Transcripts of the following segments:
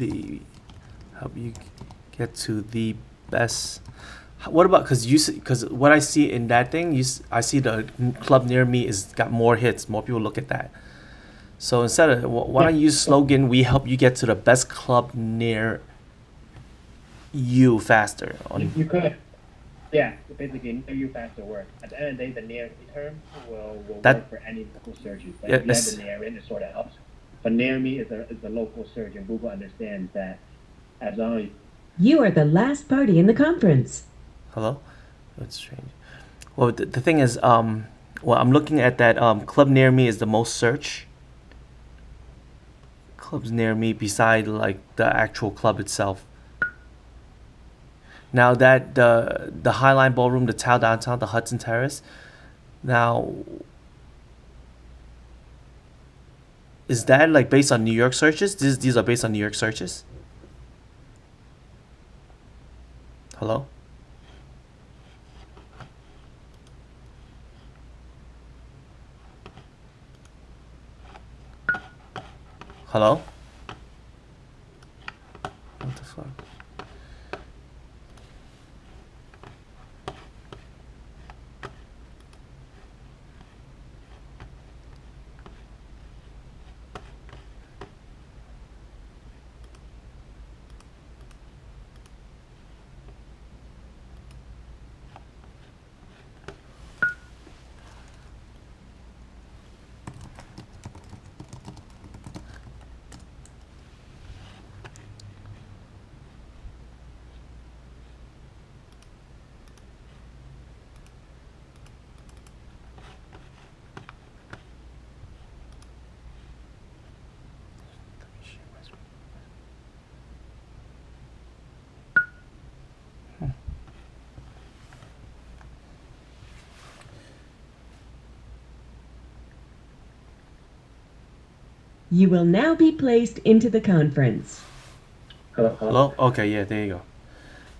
the help you get to the best. What about because what I see in that thing, I see the club near me is got more hits, more people look at that. So instead of why don't you use slogan? We help you get to the best club near you faster. You could. Yeah, basically, near you faster work. At the end of the day, the near me term will That work for any local searches. But yeah, if you have the near in, it sort of helps. But near me is a local search, and Google understands that as long as You are the last party in the conference. hello. That's strange. Well, the thing is, well, I'm looking at that. Club near me is the most search. Clubs near me beside like the actual club itself. Now that the Highline Ballroom, the Tao Downtown, the Hudson Terrace. Now, is that like based on New York searches? These are based on New York searches. Hello. Hello. What the fuck? You will now be placed into the conference. hello, Hello. Okay. Yeah. There you go.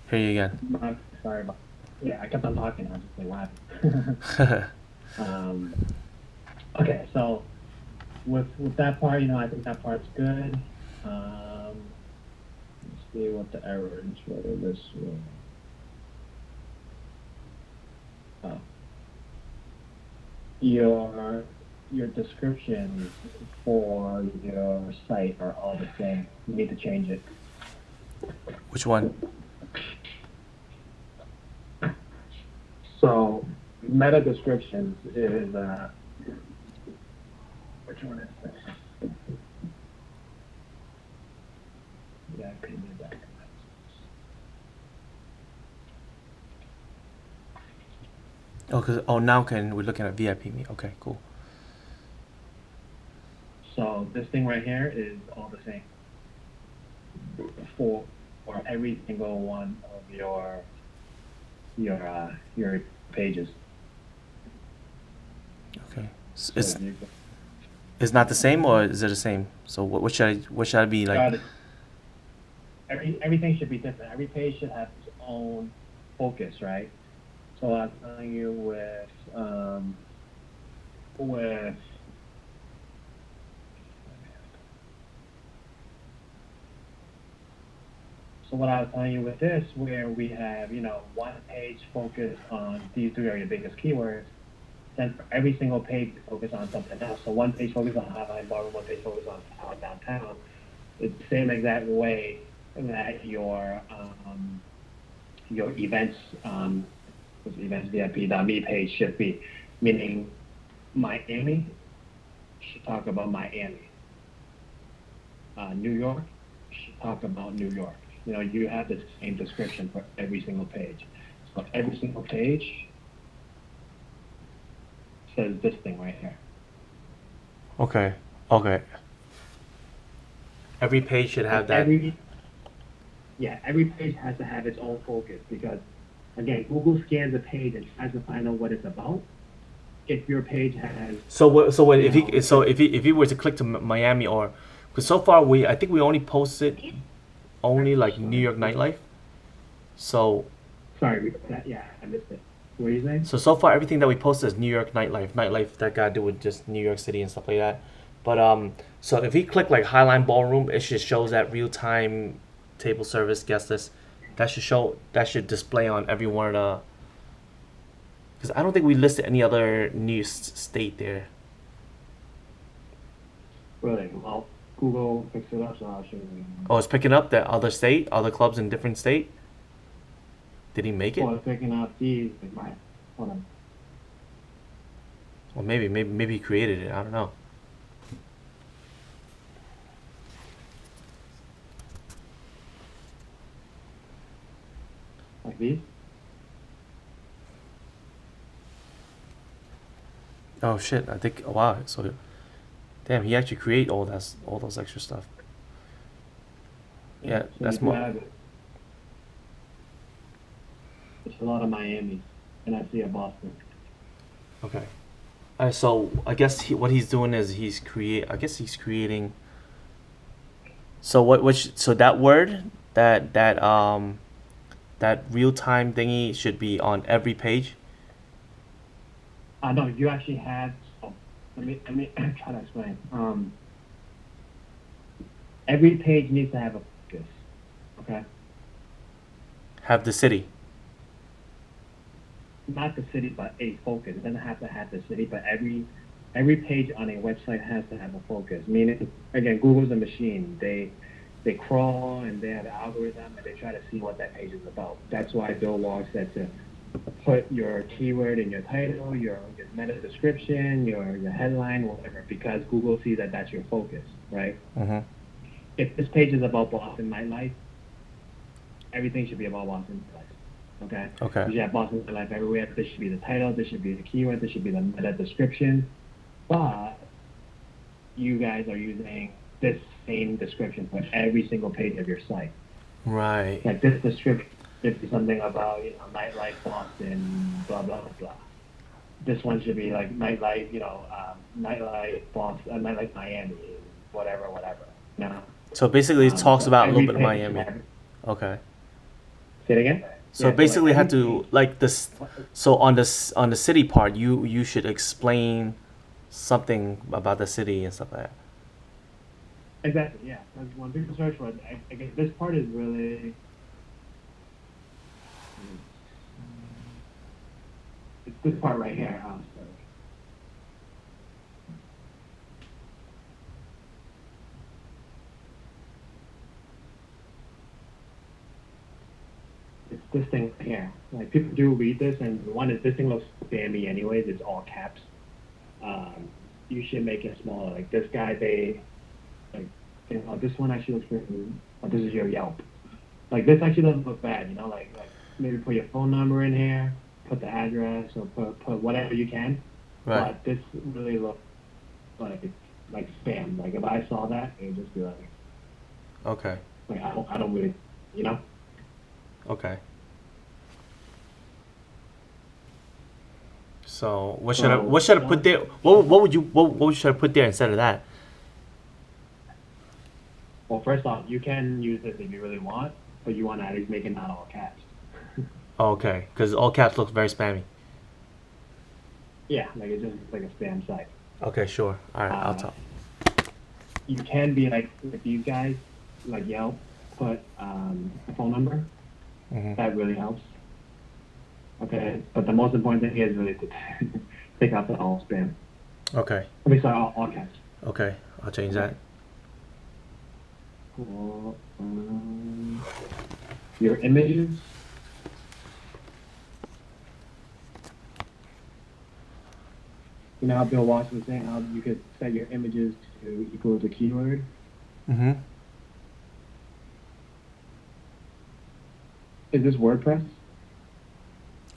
Hear you again. Sorry about. Yeah, I kept on talking. I was just like, what? Okay, so with that part, I think that part's good. Let's see what the error is for this one. Oh. Your descriptions for your site are all the same. You need to change it. Which one? So meta descriptions is which one is this? Yeah, I couldn't do that. Now we're looking at VIP me. Okay, cool. So this thing right here is all the same for every single one of your pages. Okay. So It's not the same, or is it the same? So what should I be like? everything should be different. Every page should have its own focus, right? So I'm telling you with so what I was telling you with this, where we have, one page focused on these three are your biggest keywords, then for every single page focus on something else. So one page focus on Highline Ballroom, one page focus on downtown. It's the same exact way that your events events VIP.me page should be, meaning Miami should talk about Miami. New York should talk about New York. You have the same description for every single page. So every single page says this thing right here. Okay. Okay. Every page should have that. Every page has to have its own focus because, again, Google scans a page and tries to find out what it's about. If your page has if he were to click to Miami, or because so far I think we only posted only like New York nightlife. So sorry, I missed it. What are you saying? So far everything that we posted is New York nightlife that got to do with just New York City and stuff like that. But so if he click like Highline Ballroom, it just shows that real time table service guest list. That should display on every one of the. Because I don't think we listed any other new state there. Really? Well, Google picks it up, so I'll show you. Oh, it's picking up that other state, other clubs in different state. Did he make it? Well, it's picking up these. Like my, hold on. Well, maybe he created it. I don't know. Like these? Oh shit! I think. Oh, wow. So, damn, he actually create all those extra stuff. Yeah, So that's you do more. have it. It's a lot of Miami, and I see a Boston. Okay. So I guess what he's doing is I guess he's creating. So so that word that real time thingy should be on every page. No, you actually had. Oh, let me try to explain. Every page needs to have a focus. Okay. Have the city. Not the city, but a focus. It doesn't have to have the city, but every page on a website has to have a focus. Meaning, again, Google's a machine. They crawl and they have an algorithm and they try to see what that page is about. That's why Bill Wall said to put your keyword in your title, your meta description, your headline, whatever, because Google sees that that's your focus, right? Mm-hmm. If this page is about Boston nightlife, everything should be about Boston nightlife. Okay? Okay. You should have Boston nightlife everywhere. This should be the title. This should be the keyword. This should be the meta description. But you guys are using this same description for every single page of your site. Right. Like this description should be something about, nightlife Boston, blah, blah, blah. This one should be like nightlife, nightlife Boston, nightlife Miami, whatever. So basically, it talks about a little bit of every page Miami. should have- Okay. Say it again? So Yeah, basically, like had every to page- like this. So on the city part, you should explain something about the city and stuff like that. Exactly, yeah. Because when people search for it, I guess this part is really. It's this part right here. Sorry. It's this thing here. Like people do read this, and one is this thing looks spammy anyways. It's all caps. You should make it smaller. Like this guy, this one actually looks pretty. Oh, this is your Yelp. Like this actually doesn't look bad. Like maybe put your phone number in here, put the address, or put whatever you can. Right. But this really looks like spam. Like if I saw that, it would just be Okay. like I don't really, Okay. So what should I put there? What should I put there instead of that? Well, first off, you can use this if you really want, but you want to at least make it not all caps. Okay, because all caps looks very spammy. Yeah, like it just looks like a spam site. Okay, sure. All right, I'll talk. You can be like with these guys, like Yelp, put a phone number. Mm-hmm. That really helps. Okay, but the most important thing is really to take out the all spam. Okay. I mean, sorry, all caps. Okay, I'll change that. Cool. Your images. You know how Bill Watts was saying how you could set your images to equal the keyword? Mm-hmm. Is this WordPress?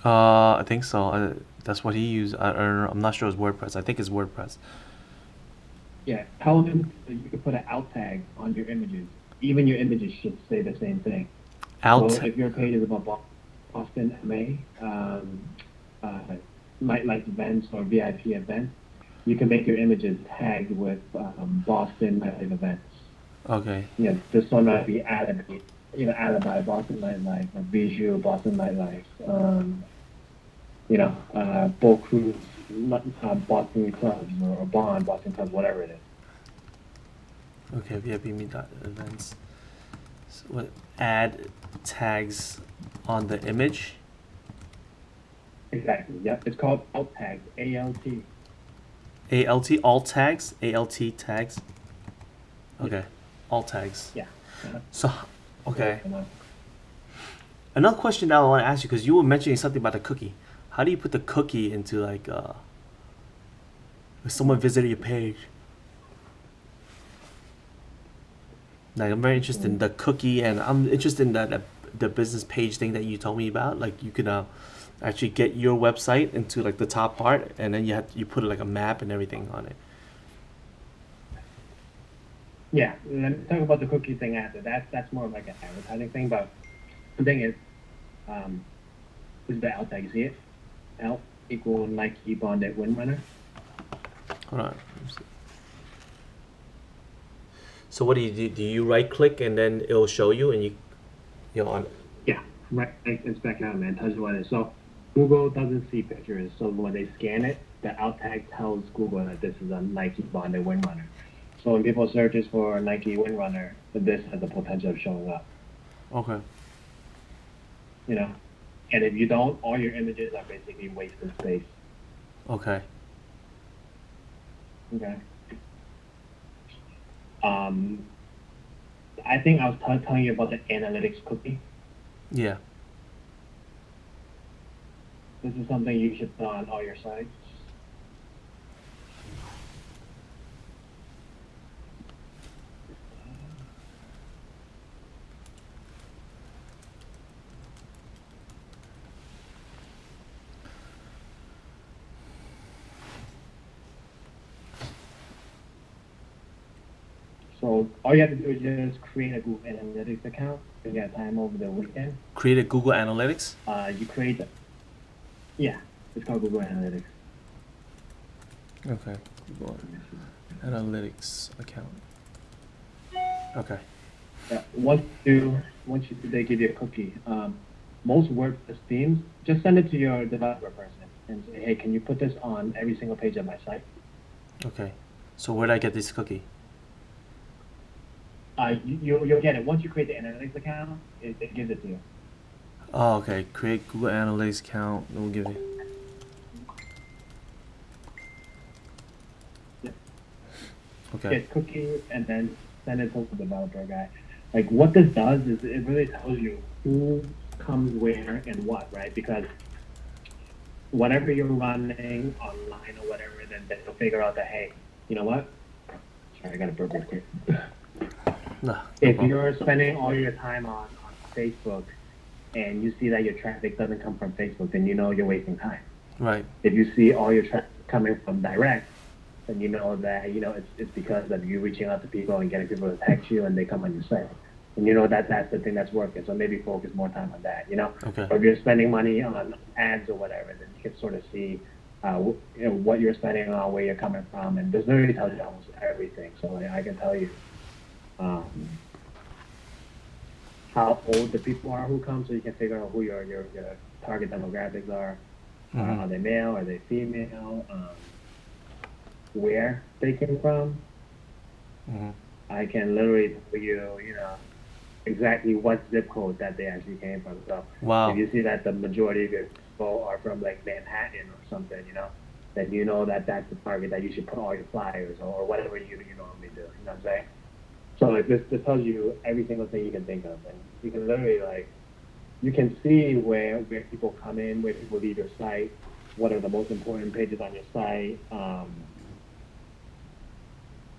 I think so. That's what he used. I'm not sure it's WordPress. I think it's WordPress. Yeah, tell him that you could put an alt tag on your images. Even your images should say the same thing. So if your page is about Boston MA, nightlife events or VIP events, you can make your images tagged with Boston nightlife events. Okay. Yeah, this one might be added by Boston Nightlife, or Bijou, Boston Nightlife, Bull Cruise, Boston Clubs, or Bond, Boston Clubs, whatever it is. Okay, VIP me dot events. So what? Add tags on the image. Exactly. Yep. It's called alt tags. ALT. ALT alt tags. ALT tags. Okay, alt tags. Yeah. So, okay. Yeah. Another question that I want to ask you, because you were mentioning something about the cookie. How do you put the cookie into like if someone visited your page? Like I'm very interested in the cookie, and I'm interested in that the business page thing that you told me about. Like you can actually get your website into like the top part, and then you put like a map and everything on it. Yeah. Let me talk about the cookie thing after. That's more of like an advertising thing. But the thing is, this is the alt tag. You see it? Alt equal Nike bonded windrunner. Hold on. So what do you do? Do you right click and then it'll show you, and you're on? Yeah. Right. It's back out, man. Tells you what it is. So Google doesn't see pictures. So when they scan it, the alt tag tells Google that this is a Nike bonded windrunner. So when people searches for Nike windrunner, this has the potential of showing up. Okay. You know, and if you don't, all your images are basically wasted space. Okay. Okay. I think I was telling you about the analytics cookie. Yeah. This is something you should put on all your sites. So all you have to do is just create a Google Analytics account. If you have time over the weekend. Create a Google Analytics. You create. Yeah, it's called Google Analytics. Okay. Google Analytics account. Okay. Yeah. Once they give you a cookie, most WordPress themes just send it to your developer person and say, hey, can you put this on every single page of my site? Okay. So where do I get this cookie? You'll get it once you create the analytics account. It gives it to you. Oh, okay. Create Google Analytics account. We'll give it. Yeah. Okay. Get cookie and then send it to the developer guy. Like what this does is it really tells you who comes where and what, right? Because whatever you're running online or whatever, then they'll figure out that, hey, you know what? Sorry, I got to burp real quick. No If problem. you're spending all your time on Facebook and you see that your traffic doesn't come from Facebook, then you know you're wasting time. Right. If you see all your traffic coming from direct, then you know that it's because of you reaching out to people and getting people to text you and they come on your site. And you know that's the thing that's working. So maybe focus more time on that. Okay. Or if you're spending money on ads or whatever, then you can sort of see what you're spending on, where you're coming from, and this literally tells you almost everything. So I can tell you how old the people are who come, so you can figure out who your target demographics are. Mhm. Are they male? Are they female? Where they came from. Mhm. I can literally tell you, exactly what zip code that they actually came from. So Wow. if you see that the majority of your people are from like Manhattan or something, then you know that that's the target that you should put all your flyers or whatever you normally do. You know what I'm saying? So like this tells you every single thing you can think of, and you can literally you can see where people come in, where people leave your site, what are the most important pages on your site.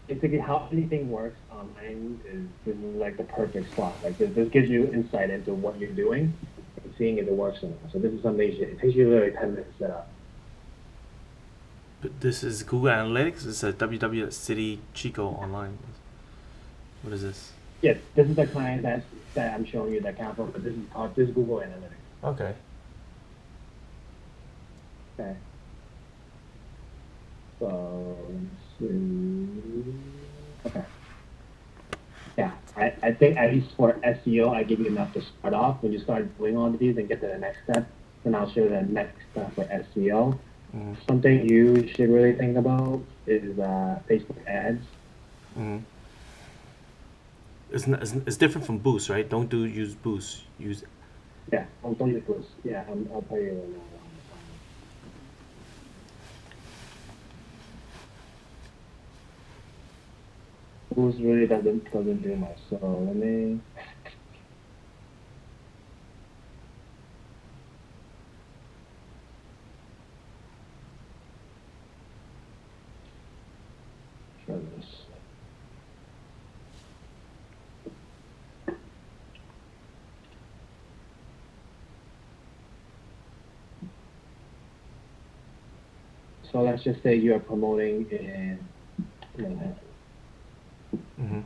Basically, how anything works online is like the perfect spot. Like this gives you insight into what you're doing and seeing if it works or not. So this is something it takes you literally 10 minutes to set up. But this is Google Analytics. It's a www.city Chico online. What is this? Yes, this is the client that I'm showing you the account for, but this is Google Analytics. Okay. Okay. So let's see. Okay. Yeah, I think at least for SEO, I give you enough to start off. When you start doing all of these and get to the next step, then I'll show you the next step for SEO. Mhm. Something you should really think about is Facebook ads. Mhm. it's different from boost, right? Don't use boost. Use Yeah, don't use boost. Yeah, I'll tell you right now. Boost really doesn't do much. So let me. Try this. So let's just say you are promoting in Manhattan. Mm-hmm.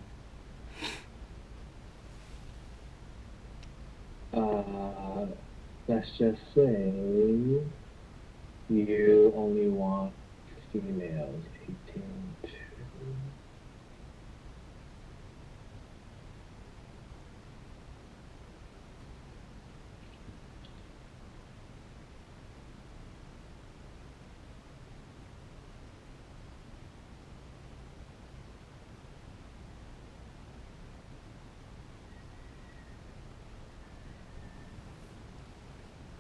Let's just say you only want females, 18 to.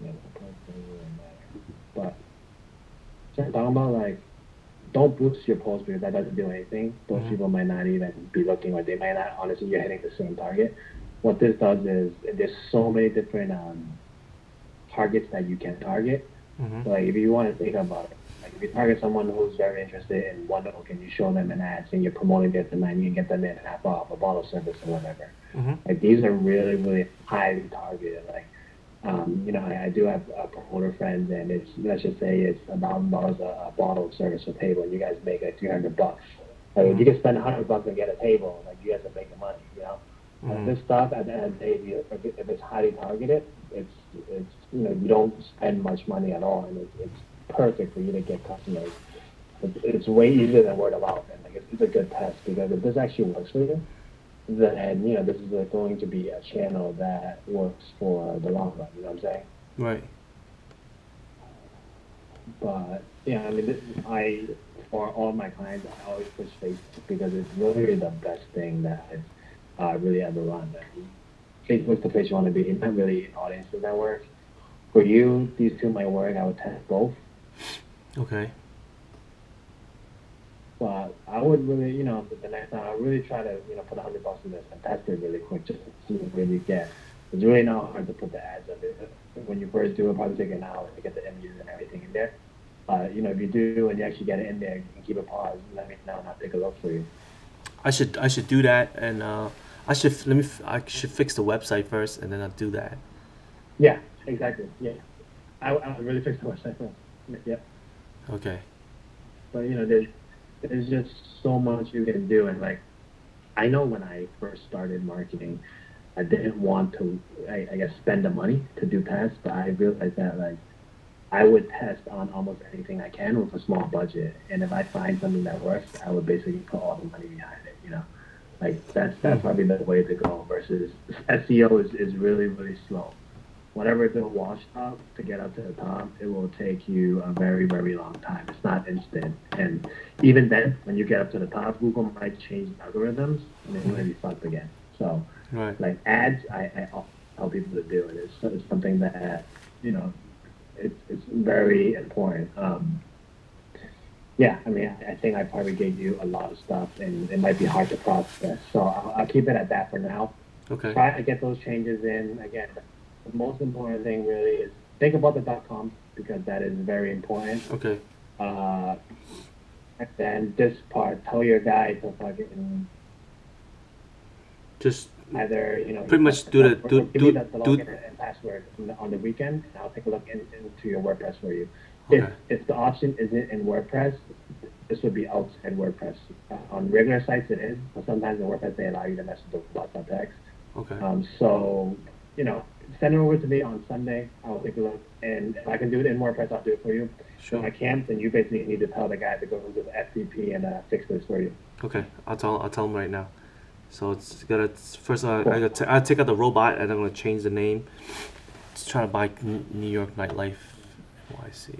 Yeah, the price doesn't really matter. But just talking about like, don't boost your post because that doesn't do anything. Those Mm-hmm. people might not even be looking, or they might not. Honestly, you're hitting the same target. What this does is there's so many different targets that you can target. Mm-hmm. So like if you want to think about it, like if you target someone who's very interested in one oak and you show them an ad and you're promoting their demand, you can get them in half off a bottle service or whatever. Mm-hmm. Like these are really, really highly targeted. Like, I do have promoter friends, and it's let's just say it's $1,000 a bottle of service or table, and you guys make like $300. Like if you can spend $100 and get a table, like you guys are making money, you know. Mm-hmm. This stuff at the end of the day, if it's highly targeted, it's you don't spend much money at all, and it's perfect for you to get customers. It's way easier than word of mouth, and like it's a good test because if this actually works for you, then this is going to be a channel that works for the long run. You know what I'm saying? Right. But yeah, I mean, for all my clients, I always push Facebook because it's really the best thing that I've really ever run. Facebook's the place you want to be. It's not really an audience network. For you, these two might work. I would test both. Okay. But I would really, the next time I really try to, put $100 in this and test it really quick just to see what really get. It's really not hard to put the ads up. When you first do it, probably take an hour to get the images and everything in there. If you do and you actually get it in there, you can keep it paused and let me know and I'll take a look for you. I should do that, and I should fix the website first, and then I'll do that. Yeah, exactly. Yeah, I would really fix the website first. Yeah. Okay. But there's just so much you can do, and like I know when I first started marketing, I didn't want to, I guess, spend the money to do tests, but I realized that like I would test on almost anything I can with a small budget, and if I find something that works, I would basically put all the money behind it. Like that's probably the way to go. Versus SEO is really, really slow. Whenever it's a washtop to get up to the top, it will take you a very, very long time. It's not instant. And even then, when you get up to the top, Google might change algorithms and then you might be fucked again. So, Right. like ads, I tell people to do it. It's something that, it's very important. Yeah, I mean, I think I probably gave you a lot of stuff and it might be hard to process. So I'll keep it at that for now. Okay. Try to get those changes in. Again, the most important thing really is think about the .com because that is very important. Okay. And then this part, tell your guy to fucking Just either pretty much do the give me the login and password on the weekend, and I'll take a look into your WordPress for you. Okay. If the option isn't in WordPress, this would be outside WordPress. On regular sites it is, but sometimes in WordPress they allow you to mess with the bots.txt. Okay. So, send it over to me on Sunday. I'll take a look. And if I can do it in WordPress, I'll do it for you. Sure. If I can't, then you basically need to tell the guy to go into the FTP and fix this for you. Okay. I'll tell him right now. So it's gotta first. I take out the robot and I'm gonna change the name. Just trying to buy New York Nightlife NYC.